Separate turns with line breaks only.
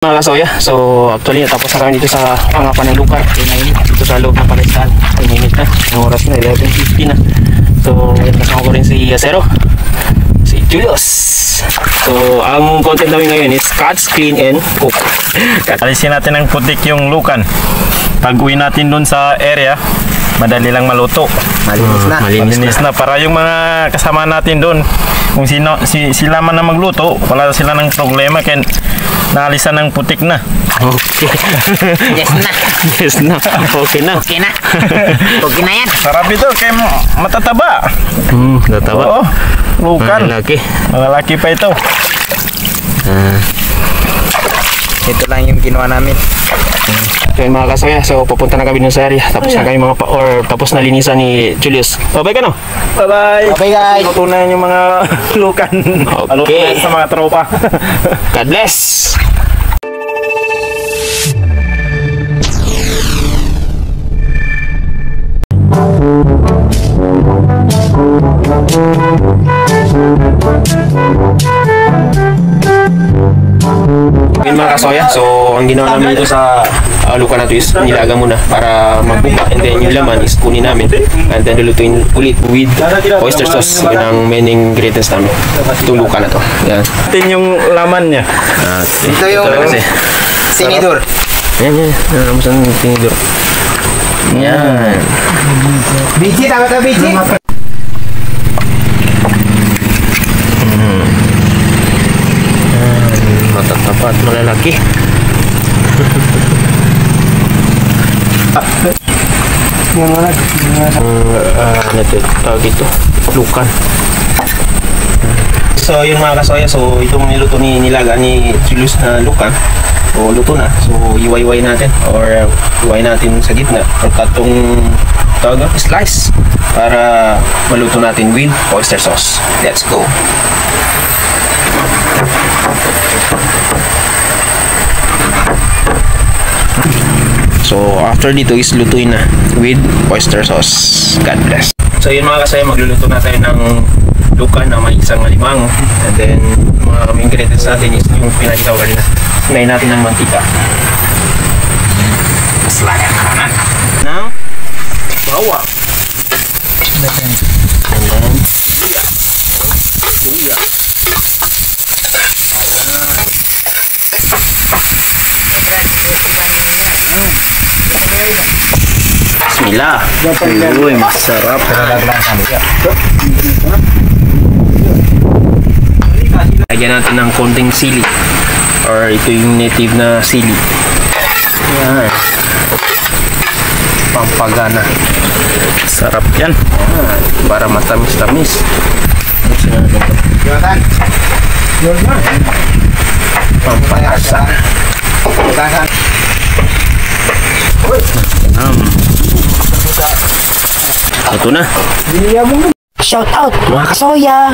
Mga kasoya, so actually natapos na kami dito sa pangapan ng lugar. Dito sa loob ng palaistaan. Minit na, ang oras na 11:50 na. So kasama ko rin si Acero, si Julius. So ang content namin ngayon is cuts, clean, and cook.
Alisin natin ng putik yung lukan. Pag uwi natin dun sa area, madali lang maluto. Malinis na para yung mga kasama natin dun, kung sila man na magluto, wala sila ng problema kaya naalisan ng putik na.
Okay.
Yes na.
Yes na. Okay na.
Okay na. Okay na yan.
Sarap ito kaya matataba.
Nataba.
Oo, lukan.
Malaki.
Malalaki pa ito.
Ito lang yung ginawa namin.
So yun mga kasoya, so pupunta na kami dun sa area. Tapos na kami tapos na linisan ni Julius. Bye-bye ka no?
Bye-bye.
Bye guys.
Luto na yung mga lukan. Luto na sa mga tropa.
God bless! Yun mga kasoya, so ang ginawa namin dito sa luka na to is nilaga muna para magbuka, and then yung laman is kunin namin and then lulutuin ulit with oyster sauce. Yun ang main ingredients namin itong luka na to. Yan.
Ito yung laman niya.
Ito yung sinidor.
Yan. Ano sa tinidor? Yan.
Bici, tama ka bici?
Matatapat, malalaki. Ano ito? Tawag ito? Lukan. So yun mga kasoya, so itong niluto nilaga ni Julius na lukan. So luto na. So iwaiway natin or iway natin sa gitna or katong tawag slice para maluto natin with oyster sauce. Let's go. So after dito is lutuin na with oyster sauce. God bless. So yun mga kasaya, magluluto na tayo ng lukan na may isang alimango, and then mga ingredients natin is yung pinakita ko kanina. Sinayin natin ng mantika. Kaslayan naman ng bawang, and then luya. Bismillah. Uy, masarap. Lagyan natin ng konting sili, or ito yung native na sili. Yan. Pampagana.
Sarap yan.
Yan. Para matamis-tamis. Pampalasa. Ito na.
Shout out mga kasoya.